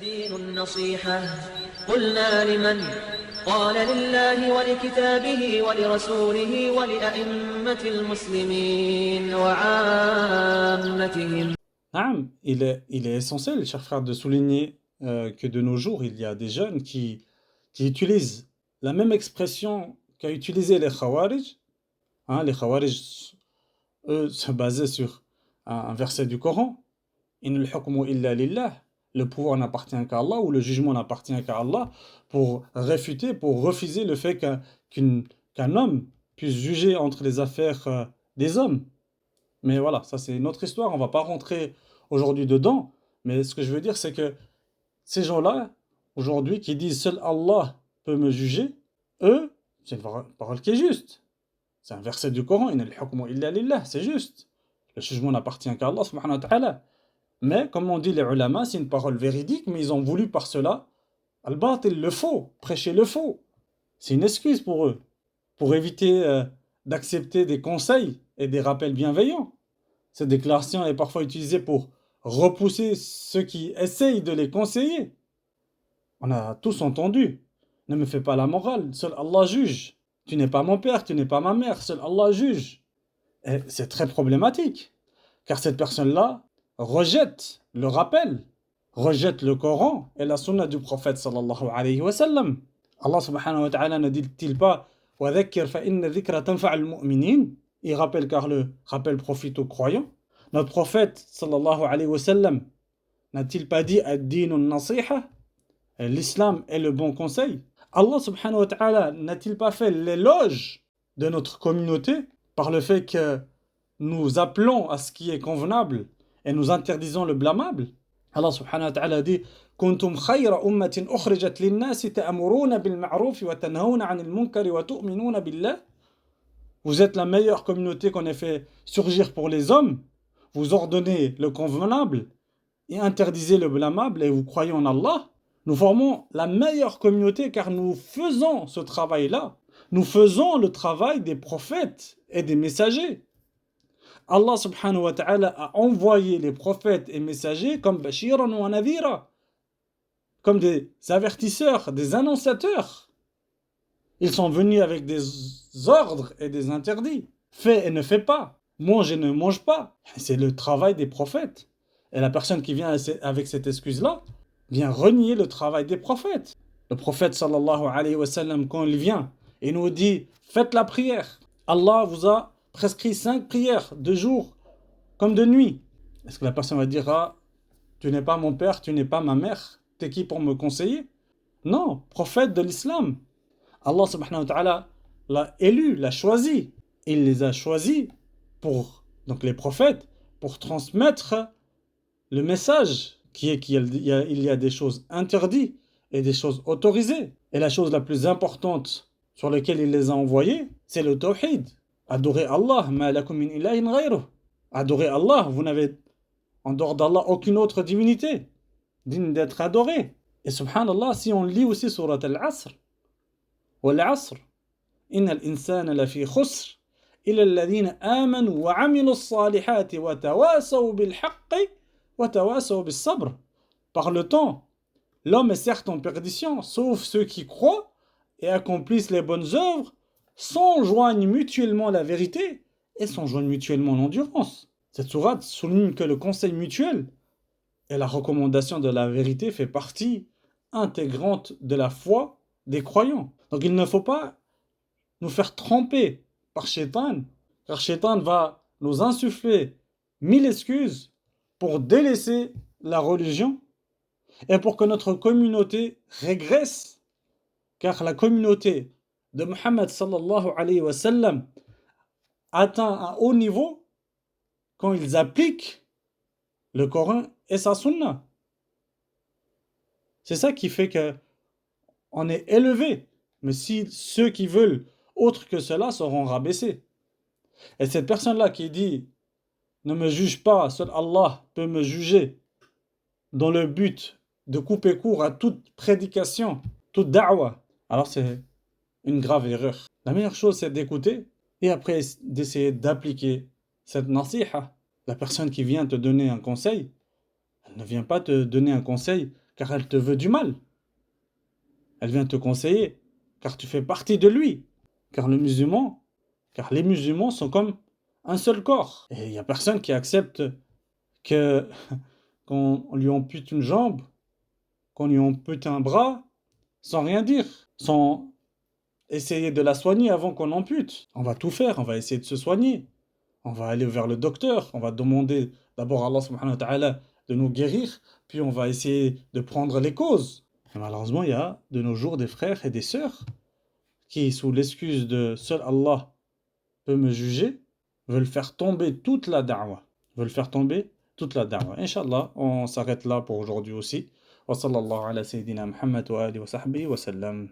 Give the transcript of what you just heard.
الدين النصيحة قلنا لمن قال لله ولكتابه ولرسوله ولأئمة المسلمين وعامتهم. Il est essentiel, chers frères, de souligner que de nos jours, il y a des jeunes qui utilisent la même expression qu'a utilisé les Khawarij. Les Khawarij, eux, se basaient sur un verset du Coran. Inal hukmu illa lillah. Le pouvoir n'appartient qu'à Allah, ou le jugement n'appartient qu'à Allah, pour réfuter, pour refuser le fait qu'un homme puisse juger entre les affaires des hommes. Mais voilà, ça c'est une autre histoire, on ne va pas rentrer aujourd'hui dedans. Mais ce que je veux dire, c'est que ces gens-là, aujourd'hui, qui disent seul Allah peut me juger, eux, c'est une parole qui est juste. C'est un verset du Coran, Inal hukmu illa lillah, c'est juste. Le jugement n'appartient qu'à Allah subhanahu wa ta'ala. Mais, comme on dit les ulama, c'est une parole véridique, mais ils ont voulu par cela, al-batil, le faux, prêcher le faux. C'est une excuse pour eux, pour éviter d'accepter des conseils et des rappels bienveillants. Cette déclaration est parfois utilisée pour repousser ceux qui essayent de les conseiller. On a tous entendu. Ne me fais pas la morale, seul Allah juge. Tu n'es pas mon père, tu n'es pas ma mère, seul Allah juge. Et c'est très problématique, car cette personne-là rejette le rappel, rejette le Coran et la sunna du prophète sallallahu alayhi wa sallam. Allah subhanahu wa ta'ala ne dit-il pas وَذَكِّرْ فَإِنَّ الذِّكْرَ تَنْفَعُ الْمُؤْمِنِينَ. Il rappelle car le rappel profite aux croyants. Notre prophète sallallahu alayhi wa sallam n'a-t-il pas dit ad-dinu an-nasiha? L'islam est le bon conseil. Allah subhanahu wa ta'ala n'a-t-il pas fait l'éloge de notre communauté par le fait que nous appelons à ce qui est convenable et nous interdisons le blâmable? Allah subhanahu wa ta'ala dit Kuntum khayra ummatin ukhrijat lin-nasi ta'muruna bil ma'ruf wa tanhauna 'anil munkari wa tu'minuna billah. Vous êtes la meilleure communauté qu'on ait fait surgir pour les hommes. Vous ordonnez le convenable et interdisez le blâmable et vous croyez en Allah. Nous formons la meilleure communauté car nous faisons ce travail-là. Nous faisons le travail des prophètes et des messagers. Allah subhanahu wa ta'ala a envoyé les prophètes et messagers comme Bashiran wa Nadhira, comme des avertisseurs, des annonciateurs. Ils sont venus avec des ordres et des interdits. Fais et ne fais pas. Mange et ne mange pas. C'est le travail des prophètes. Et la personne qui vient avec cette excuse-là vient renier le travail des prophètes. Le prophète sallallahu alayhi wa sallam, quand il vient et nous dit faites la prière, Allah vous a prescrit 5 prières de jour comme de nuit. Est-ce que la personne va dire tu n'es pas mon père, tu n'es pas ma mère, t'es qui pour me conseiller? Non, prophète de l'islam. Allah subhanahu wa ta'ala l'a élu, l'a choisi. Il les a choisis donc les prophètes, pour transmettre le message qui est qu'il y a des choses interdites et des choses autorisées. Et la chose la plus importante sur laquelle il les a envoyés, c'est le tawhid. Adorez Allah, ma lakum min ilahin ghayruh. Adorez Allah, vous n'avez en dehors d'Allah aucune autre divinité digne d'être adorée. Et subhanallah, si on lit aussi surat al-Asr, wal Asr, innal insana lafi khusr, illa alladhina amanu wa amilu as-salihati wa tawasaw bil haqqi wa tawasaw bis sabr. Par le temps, l'homme est certes en perdition, sauf ceux qui croient et accomplissent les bonnes œuvres, s'enjoignent mutuellement la vérité et s'enjoignent mutuellement l'endurance. Cette sourate souligne que le conseil mutuel et la recommandation de la vérité fait partie intégrante de la foi des croyants. Donc il ne faut pas nous faire tromper par Shaitan, car Shaitan va nous insuffler 1000 excuses pour délaisser la religion et pour que notre communauté régresse, car la communauté de Muhammad sallallahu alayhi wa sallam atteint un haut niveau quand ils appliquent le Coran et sa sunna. C'est ça qui fait qu'on est élevé. Mais si ceux qui veulent autre que cela seront rabaissés. Et cette personne-là qui dit ne me juge pas, seul Allah peut me juger, dans le but de couper court à toute prédication, toute da'wah, alors c'est une grave erreur. La meilleure chose, c'est d'écouter et après d'essayer d'appliquer cette nasiha. La personne qui vient te donner un conseil, elle ne vient pas te donner un conseil car elle te veut du mal. Elle vient te conseiller, car tu fais partie de lui. Car les musulmans sont comme un seul corps. Et il n'y a personne qui accepte que qu'on lui ampute une jambe, qu'on lui ampute un bras, sans rien dire, sans essayer de la soigner avant qu'on ampute. On va tout faire, on va essayer de se soigner. On va aller vers le docteur, on va demander d'abord à Allah subhanahu wa ta'ala de nous guérir, puis on va essayer de prendre les causes. Et malheureusement, il y a de nos jours des frères et des sœurs qui, sous l'excuse de seul Allah peut me juger, veulent faire tomber toute la da'wah. Inch'Allah, on s'arrête là pour aujourd'hui aussi. Wa sallallahu ala sayyidina Muhammad wa alihi wa sahbihi wa sallam.